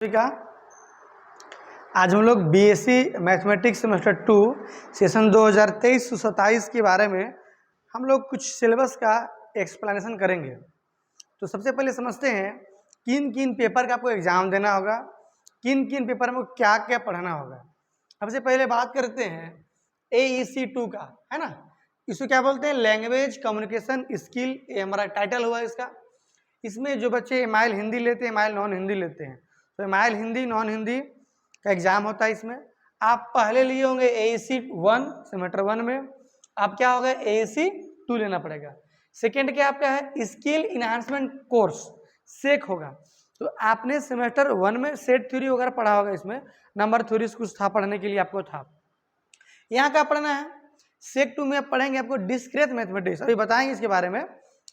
का आज हम लोग बीएससी मैथमेटिक्स सेमेस्टर 2 सेशन 2023-27 के बारे में हम लोग कुछ सिलेबस का एक्सप्लेनेशन करेंगे। तो सबसे पहले समझते हैं किन किन पेपर का आपको एग्जाम देना होगा, किन किन पेपर में क्या क्या पढ़ना होगा। सबसे पहले बात करते हैं AEC 2 का, है ना। इसको क्या बोलते हैं? लैंग्वेज कम्युनिकेशन स्किल, ये हमारा टाइटल हुआ इसका। इसमें जो बच्चे एमाइल हिंदी लेते हैं, एमाइल नॉन हिंदी लेते हैं, तो एमाइल हिंदी नॉन हिंदी का एग्जाम होता है। इसमें आप पहले लिए होंगे AEC 1 सेमेस्टर 1 में, आप क्या होगा AEC 2 लेना पड़ेगा। सेकेंड क्या आपका है? स्किल इन्हांसमेंट कोर्स, सेक होगा। तो आपने सेमेस्टर 1 में सेट थ्योरी वगैरह पढ़ा होगा, इसमें नंबर थ्योरीज कुछ था पढ़ने के लिए आपको था। यहाँ क्या पढ़ना है? सेक 2 में आप पढ़ेंगे आपको डिस्क्रीट मैथमेटिक्स, अभी बताएंगे इसके बारे में।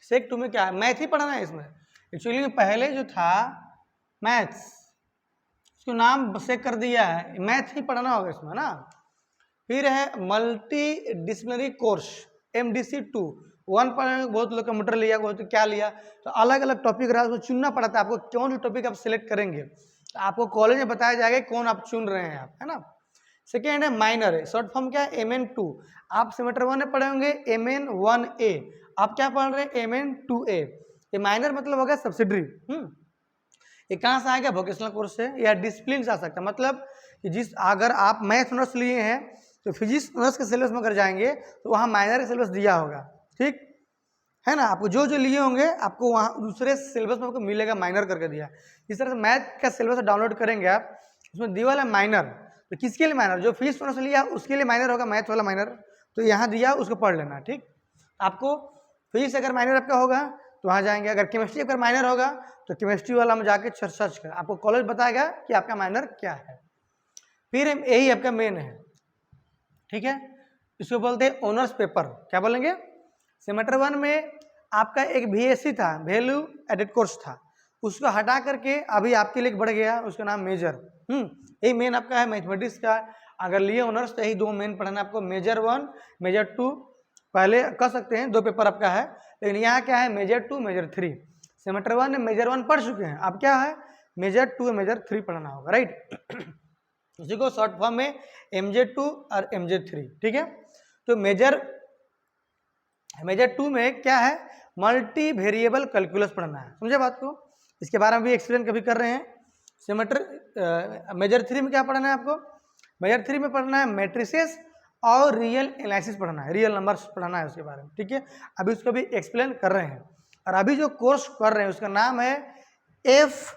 सेक 2 में क्या है? मैथ ही पढ़ना है इसमें। एक्चुअली पहले जो था मैथ्स, उसको नाम सेक कर दिया है, मैथ ही पढ़ना होगा इसमें ना। फिर है मल्टी डिसिप्लिनरी कोर्स MDC 2, 1 पढ़ेंगे, बहुत लोग कंप्यूटर लिया, बहुत क्या लिया, तो अलग अलग टॉपिक रहा, उसको चुनना पड़ा था आपको, कौन सा टॉपिक आप सिलेक्ट करेंगे। तो आपको कॉलेज में बताया जाएगा कौन आप चुन रहे हैं आप, है ना। सेकेंड है माइनर है, शॉर्ट फॉर्म क्या है? MN2। आप सेमेस्टर 1 में पढ़े होंगे MN1A, आप क्या पढ़ रहे हैं? MN2A। ये माइनर मतलब हो गया सब्सिडरी। ये कहाँ से आएगा? वोकेशनल कोर्स से या डिसिप्लिन से आ सकता है। मतलब कि जिस अगर आप मैथ ऑनर्स लिए हैं तो फिजिक्स ऑनर्स के सिलेबस में अगर जाएंगे तो वहाँ माइनर का सिलेबस दिया होगा, ठीक है ना। आपको जो जो लिए होंगे आपको वहाँ दूसरे सिलेबस में आपको मिलेगा, माइनर करके दिया। इस तरह से मैथ का सिलेबस डाउनलोड करेंगे आप, उसमें दिया वाला माइनर, तो किसके लिए माइनर? जो फिजिक्स ऑनर्स लिया उसके लिए माइनर होगा, मैथ वाला माइनर, तो यहाँ दिया उसको पढ़ लेना, ठीक। आपको फिजिक्स अगर माइनर आपका होगा तो वहाँ जाएंगे, अगर केमिस्ट्री अगर माइनर होगा तो केमिस्ट्री वाला में जाके सर्च कर, आपको कॉलेज बताएगा कि आपका माइनर क्या है। फिर यही आपका मेन है, ठीक है। इसको बोलते हैं ऑनर्स पेपर। क्या बोलेंगे? सेमेस्टर 1 में आपका एक VSC था, वैल्यू एडेड कोर्स था, उसको हटा करके अभी आपके लिए बढ़ गया, उसका नाम मेजर। यही मेन आपका है मैथमेटिक्स का। अगर लिए ऑनर्स तो यही दो मेन पढ़ना आपको, मेजर 1 मेजर 2। पहले कर सकते हैं, 2 पेपर आपका है, लेकिन यहाँ क्या है? Major 2 major 3। सेमेस्टर 1 में मेजर 1 पढ़ चुके हैं, अब क्या है? मेजर 2 मेजर 3 पढ़ना होगा, राइट। उसी को शॉर्ट फॉर्म में MJ2 और MJ3, ठीक है। तो मेजर 2 में क्या है? मल्टी वेरिएबल कैलकुलस पढ़ना है, समझे बात को। इसके बारे में भी एक्सप्लेन कभी कर रहे हैं। सेमेस्टर मेजर 3 में क्या पढ़ना है आपको? मेजर 3 में पढ़ना है मैट्रिसेस और रियल एनालिसिस पढ़ना है, रियल नंबर्स पढ़ना है उसके बारे में, ठीक है। अभी उसको भी एक्सप्लेन कर रहे हैं। और अभी जो कोर्स कर रहे हैं उसका नाम है FYUGP,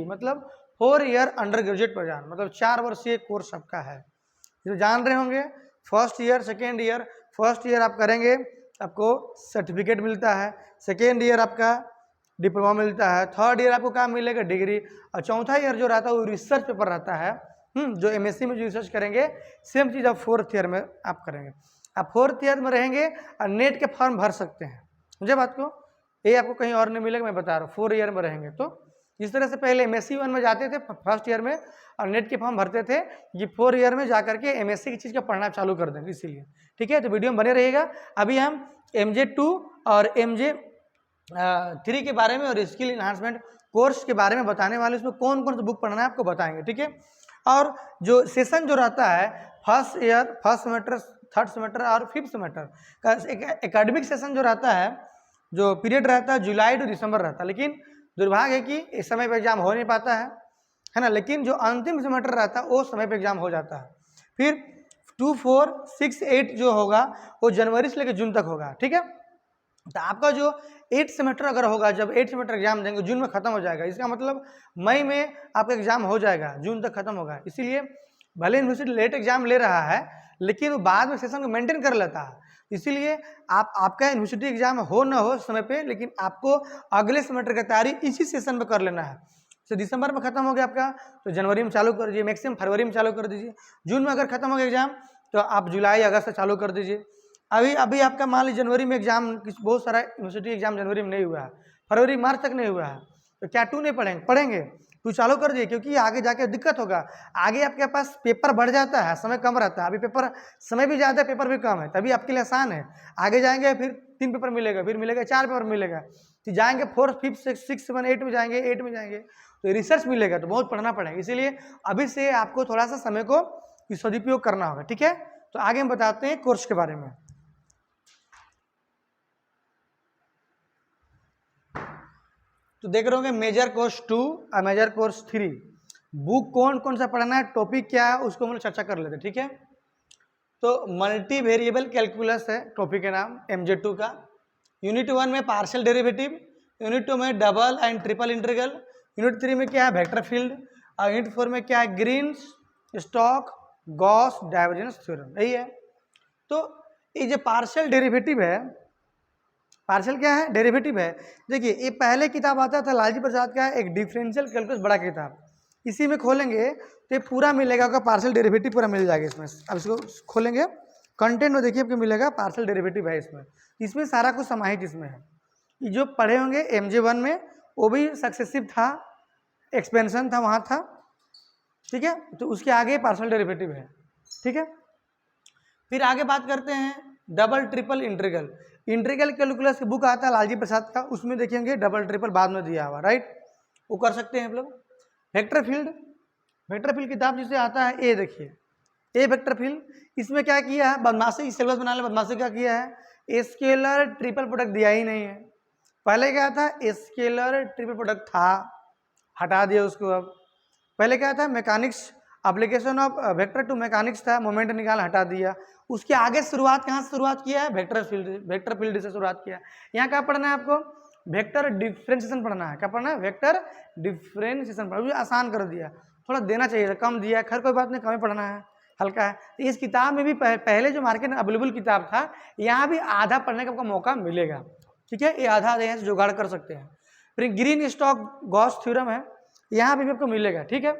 मतलब 4 ईयर अंडर ग्रेजुएट प्रोग्राम, मतलब 4 वर्षीय कोर्स आपका है। जो जान रहे होंगे, first year second year, first year आप करेंगे आपको सर्टिफिकेट मिलता है, सेकेंड ईयर आपका डिप्लोमा मिलता है, थर्ड ईयर आपको क्या मिलेगा? डिग्री, और चौथा ईयर जो रहता है वो रिसर्च पेपर रहता है। जो MSc में जो रिसर्च करेंगे सेम चीज़ आप 4th ईयर में आप करेंगे। आप 4th ईयर में रहेंगे और नेट के फॉर्म भर सकते हैं, मुझे बात को, ये आपको कहीं और नहीं मिलेगा, मैं बता रहा हूँ। 4 ईयर में रहेंगे तो इस तरह से पहले MSc 1 में जाते थे फर्स्ट ईयर में और नेट के फॉर्म भरते थे, ये 4 ईयर में जाकर के MSc की चीज़ का पढ़ना चालू कर देंगे, इसीलिए, ठीक है। तो वीडियो में बने रहिएगा। अभी हम MJ2 और MJ3 के बारे में और स्किल इन्हांसमेंट कोर्स के बारे में बताने वाले, उसमें कौन कौन सा बुक पढ़ना है आपको बताएंगे, ठीक है। और जो सेशन जो रहता है first year, first semester, third semester और 5th सेमेस्टर का एकेडमिक सेशन जो रहता है, जो पीरियड रहता है जुलाई टू दिसंबर रहता है, लेकिन दुर्भाग्य है कि इस समय पे एग्जाम हो नहीं पाता है ना। लेकिन जो अंतिम सेमेस्टर रहता है वो समय पे एग्जाम हो जाता है। फिर 2, 4, 6, 8 जो होगा वो जनवरी से लेकर जून तक होगा, ठीक है। तो आपका जो 8 सेमेस्टर अगर होगा, जब 8 सेमेस्टर एग्जाम देंगे जून में खत्म हो जाएगा, इसका मतलब मई में आपका एग्जाम हो जाएगा, जून तक खत्म होगा। इसीलिए भले यूनिवर्सिटी लेट एग्जाम ले रहा है लेकिन वो बाद में सेशन को मेंटेन कर लेता है। इसीलिए आपका यूनिवर्सिटी एग्जाम हो ना हो समय पे, लेकिन आपको अगले सेमेस्टर की तैयारी इसी सेशन में कर लेना है। तो दिसंबर में खत्म हो गया आपका तो जनवरी में चालू कर दीजिए, मैक्सिमम फरवरी में चालू कर दीजिए। जून में अगर खत्म हो गया एग्जाम तो आप जुलाई अगस्त से चालू कर दीजिए। अभी आपका मान लीजिए जनवरी में एग्जाम, बहुत सारा यूनिवर्सिटी एग्जाम जनवरी में नहीं हुआ है, फरवरी मार्च तक नहीं हुआ है, तो क्या 2 नहीं पढ़ेंगे? टू चालू कर दिए, क्योंकि आगे जाके दिक्कत होगा। आगे आपके पास पेपर बढ़ जाता है, समय कम रहता है। अभी पेपर समय भी ज़्यादा है, पेपर भी कम है, तभी आपके लिए आसान है। आगे जाएंगे फिर 3 पेपर मिलेगा, फिर मिलेगा 4 पेपर मिलेगा, तो जाएंगे 4, 5, 6, 7, 8 में जाएंगे, 8 में जाएंगे तो रिसर्च मिलेगा, तो बहुत पढ़ना पड़ेगा। इसीलिए अभी से आपको थोड़ा सा समय को सदुपयोग करना होगा, ठीक है। तो आगे हम बताते हैं कोर्स के बारे में। तो देख रहे होंगे मेजर कोर्स 2 और मेजर कोर्स 3। बुक कौन कौन सा पढ़ना है, टॉपिक क्या है, उसको हम लोग चर्चा कर लेते हैं, ठीक है। तो मल्टी वेरिएबल कैलकुलस है टॉपिक के नाम MJ2 का। यूनिट 1 में पार्शियल डेरिवेटिव, यूनिट 2 में double and triple integral, unit 3 में क्या है वेक्टर फील्ड, और यूनिट 4 में क्या है Green's, Stokes, Gauss divergence theorem, यही है। तो ये जो पार्शियल डेरिवेटिव है, पार्शियल क्या है, डेरिवेटिव है। देखिए ये पहले किताब आता था लालजी प्रसाद का एक डिफरेंशियल कैलकुलस बड़ा किताब, इसी में खोलेंगे तो ये पूरा मिलेगा आपका पार्शियल डेरिवेटिव पूरा मिल जाएगा इसमें। अब इसको खोलेंगे कंटेंट में, देखिए आपको मिलेगा पार्शियल डेरिवेटिव है इसमें सारा कुछ समाहित इसमें है। ये जो पढ़े होंगे MJ1 में वो भी सक्सेसिव था, एक्सपेंशन था वहाँ था, ठीक है। तो उसके आगे पार्शियल डेरिवेटिव है, ठीक है। फिर आगे बात करते हैं double triple integral. Integral calculus की बुक आता है लालजी प्रसाद का, उसमें देखेंगे डबल ट्रिपल बाद में दिया हुआ, राइट, वो कर सकते हैं आप लोग। वेक्टर फील्ड, वेक्टर फील्ड किताब जिसे आता है ए, देखिए ए वेक्टर फील्ड, इसमें क्या किया है बदमाशी, सिलेबस बनाने बदमाशी क्या किया है, स्केलर ट्रिपल प्रोडक्ट दिया ही नहीं है। पहले क्या था स्केलर ट्रिपल प्रोडक्ट था, हटा दिया उसको। अब पहले क्या था mechanics, application of vector to mechanics था, मोमेंट निकाल हटा दिया। उसके आगे शुरुआत कहाँ से शुरुआत किया है, वेक्टर फील्ड, वेक्टर फील्ड से शुरुआत किया। यहाँ क्या पढ़ना है आपको, वेक्टर डिफ्रेंशिएशन पढ़ना है। क्या पढ़ना है, वेक्टर डिफ्रेंशिएशन पढ़ना, आसान कर दिया, थोड़ा देना चाहिए था, कम दिया, खैर कोई बात नहीं, कम ही पढ़ना है, हल्का है। तो इस किताब में भी पहले जो मार्केट में अवेलेबल किताब था, यहाँ भी आधा पढ़ने का आपको मौका मिलेगा, ठीक है। ये आधा यहाँ से जुगाड़ कर सकते हैं। फिर ग्रीन स्टॉक गॉस थ्योरम है, यहाँ भी आपको मिलेगा, ठीक है।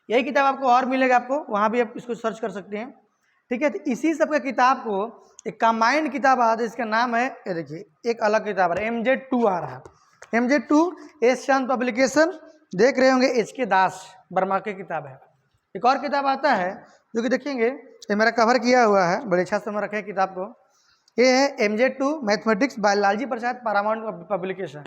यही किताब आपको और मिलेगा, आपको वहाँ भी आप इसको सर्च कर सकते हैं, ठीक है। तो इसी सब के किताब को एक कंबाइंड किताब आता है, इसका नाम है, ये देखिए एक अलग किताब है MJ2 आ रहा है। MJ2 एस चांद पब्लिकेशन, देख रहे होंगे HK दास वर्मा की किताब है। एक और किताब आता है जो कि देखेंगे, ये मेरा कवर किया हुआ है, बड़े अच्छा से मैं रखे किताब को, ये है MJ2 मैथमेटिक्स बाय लालजी प्रसाद पारामाउंट पब्लिकेशन।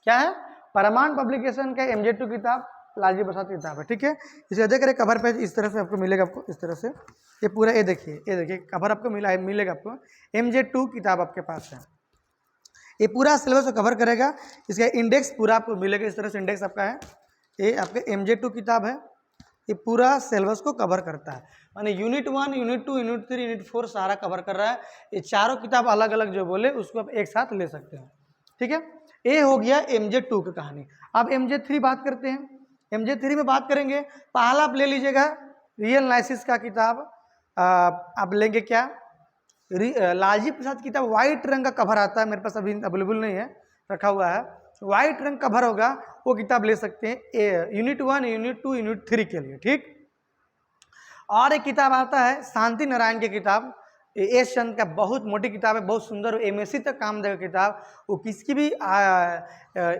क्या है, पारामाउंट पब्लिकेशन का MJ2 किताब लालजी प्रसाद की किताब है, ठीक है। इसे देख रहे कवर पे इस तरह से आपको मिलेगा, आपको इस तरह से ये पूरा, ये देखिए कवर आपको मिलेगा आपको, MJ2 किताब आपके पास है। ये पूरा सिलेबस को कवर करेगा, इसका इंडेक्स पूरा आपको मिलेगा, इस तरह से इंडेक्स आपका है। ये आपके MJ2 किताब है, ये पूरा सिलेबस को कवर करता है, माने यूनिट 1, यूनिट 2, यूनिट 3, यूनिट 4 सारा कवर कर रहा है। ये चारों किताब अलग अलग जो बोले उसको आप एक साथ ले सकते हैं, ठीक है। ये हो गया MJ2 की कहानी। अब MJ3 बात करते हैं। MJ3 में बात करेंगे, पहला आप ले लीजिएगा रियल एनालिसिस का किताब, आप लेंगे क्या, लालजी प्रसाद किताब व्हाइट रंग का कवर आता है, मेरे पास अभी अवेलेबल नहीं है, रखा हुआ है, व्हाइट रंग कवर होगा, वो किताब ले सकते हैं यूनिट 1, यूनिट 2, यूनिट 3 के लिए, ठीक। और एक किताब आता है शांति नारायण की किताब, एस चंद का बहुत मोटी किताब है, बहुत सुंदर, MSc तक काम देगा किताब, वो किसकी भी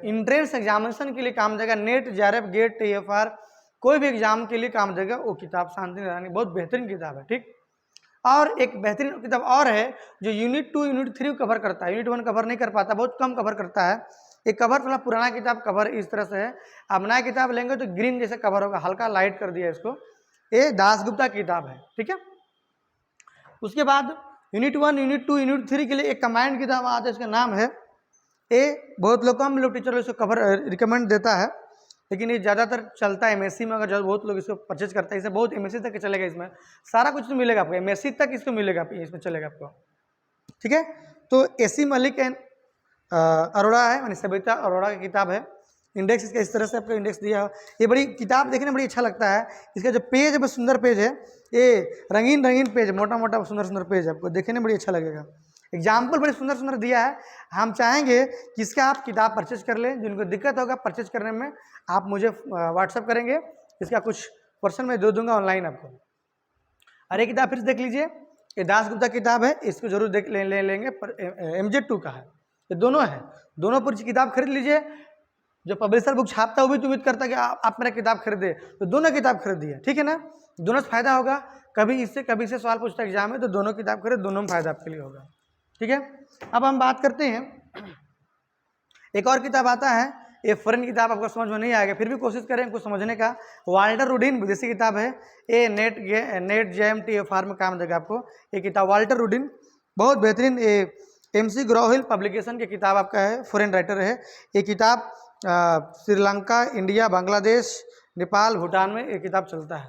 इंट्रेंस एग्जामिनेशन के लिए काम देगा, नेट JRF गेट TFR कोई भी एग्जाम के लिए काम देगा वो किताब शांति नारायण, बहुत बेहतरीन किताब है, ठीक। और एक बेहतरीन किताब और है जो यूनिट 2, यूनिट 3 कवर करता है, यूनिट 1 कवर नहीं कर पाता, बहुत कम कवर करता है। एक कवर थोड़ा पुराना किताब कवर इस तरह से है, आप नया किताब लेंगे तो ग्रीन जैसे कवर होगा, हल्का लाइट कर दिया इसको, ये दासगुप्ता की किताब है, ठीक है। उसके बाद यूनिट 1, यूनिट 2, यूनिट 3 के लिए एक कंबाइंड किताब आता है, इसका नाम है बहुत लोग कम लोग टीचर इसको कवर रिकमेंड देता है, लेकिन ये ज़्यादातर चलता है MSc में, अगर बहुत लोग इसको परचेज करता है, इसे बहुत MSc तक चलेगा, इसमें सारा कुछ तो मिलेगा आपको, MSc तक इसको मिलेगा, इसमें चलेगा आपको, ठीक है। तो AC मलिक एंड अरोड़ा है, यानी सविता अरोड़ा की किताब है। इंडेक्स इसका इस तरह से आपको इंडेक्स दिया है, ये बड़ी किताब देखने में बड़ी अच्छा लगता है, इसका जो पेज है बहुत सुंदर पेज है, ये रंगीन रंगीन पेज, मोटा मोटा सुंदर सुंदर पेज है, आपको देखने में बड़ी अच्छा लगेगा। एग्जाम्पल बड़े सुंदर सुंदर दिया है, हम चाहेंगे कि इसका आप किताब परचेज कर लें, जिनको दिक्कत होगा परचेज करने में आप मुझे व्हाट्सअप करेंगे, इसका कुछ पर्सन मैं दे दूंगा ऑनलाइन आपको। अरे किताब फिर से देख लीजिए, ये दासगुप्ता किताब है, इसको जरूर देख लेंगे, MJ2 का है, ये दोनों है, दोनों पूरी किताब खरीद लीजिए। जो पब्लिशर बुक छापता है वो भी तो उम्मीद करता है कि आप मेरा किताब खरीदे, तो दोनों किताब खरीदिए, ठीक है ना, दोनों से फायदा होगा। कभी इससे सवाल पूछता है एग्जाम में, तो दोनों किताब खरीद, दोनों में फायदा आपके लिए होगा, ठीक है। अब हम बात करते हैं, एक और किताब आता है, ये फॉरेन किताब आपको समझ में नहीं आएगा, फिर भी कोशिश करें कुछ समझने का। वाल्टर रूडिन विदेशी किताब है, ये नेट JMTFR में काम देगा आपको। ये किताब वाल्टर रूडिन बहुत बेहतरीन, ये MC ग्रोहिल पब्लिकेशन की किताब आपका है, फॉरेन राइटर है। ये किताब श्रीलंका, इंडिया, बांग्लादेश, नेपाल, भूटान में ये किताब चलता है,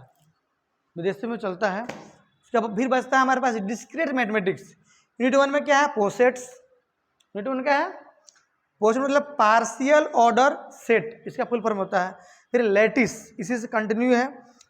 विदेशी में चलता है। उसके बाद फिर बचता है हमारे पास डिस्क्रीट मैथमेटिक्स। यूनिट 1 में क्या है, पोसेट्स। यूनिट 1 क्या है, पोसेट मतलब पार्शियल ऑर्डर सेट, इसका फुल फॉर्म होता है। फिर लैटिस, इसी से कंटिन्यू है।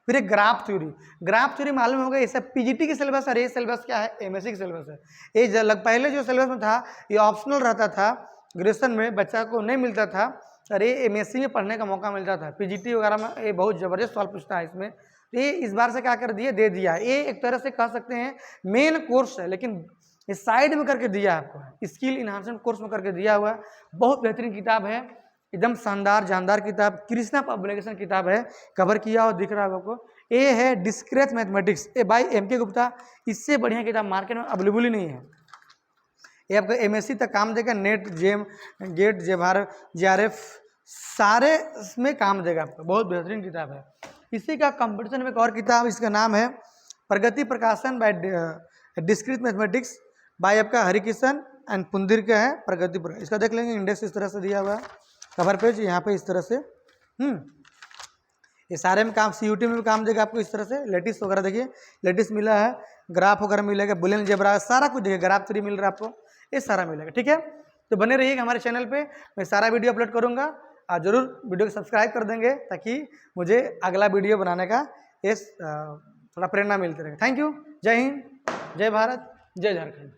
फिर एक ग्राफ थ्योरी। ग्राफ थ्योरी मालूम होगा, ये सब PGT की सिलेबस और ये सिलेबस क्या है, MSc की सिलेबस है। ये पहले जो सिलेबस में था ये ऑप्शनल रहता था, ग्रेजुएशन में बच्चा को नहीं मिलता था, और ये MSc में पढ़ने का मौका मिलता था। PGT वगैरह में ये बहुत ज़बरदस्त सवाल पूछता है इसमें। ये इस बार से क्या कर दिए, दे दिया। ये एक तरह से कह सकते हैं मेन कोर्स है, लेकिन इस साइड में करके दिया है आपको, स्किल इन्हांसमेंट कोर्स में करके दिया हुआ है। बहुत बेहतरीन किताब है, एकदम शानदार जानदार किताब, कृष्णा पब्लिकेशन किताब है, कवर किया और दिख रहा है आपको। ये है डिस्क्रीट मैथमेटिक्स, ये बाय MK गुप्ता। इससे बढ़िया किताब मार्केट में अवेलेबल ही नहीं है। ये आपको MSc तक काम देगा, नेट गेट JRF सारे में काम देगा आपको, बहुत बेहतरीन किताब है। इसी का कंपटीशन में एक और किताब, इसका नाम है प्रगति प्रकाशन बाय डिस्क्रीट मैथमेटिक्स बाय आपका हरिकिशन एंड पुंदिर का है, प्रगति प्रकाशन। इसका देख लेंगे, इंडेक्स इस तरह से दिया हुआ है, कवर पेज यहाँ पे इस तरह से। ये सारे में काम, CUT में भी काम देगा आपको इस तरह से। लेटिस वगैरह देखिए, लेटिस मिला है, ग्राफ वगैरह मिलेगा, बुलियन अलजेब्रा सारा कुछ देखिए, ग्राफ थ्योरी मिल रहा है आपको, ये सारा मिलेगा, ठीक है। तो बने रहिएगा हमारे चैनल पे, मैं सारा वीडियो अपलोड करूँगा। आप जरूर वीडियो को सब्सक्राइब कर देंगे, ताकि मुझे अगला वीडियो बनाने का थोड़ा प्रेरणा मिलती रहे। थैंक यू, जय हिंद, जय भारत, जय झारखंड।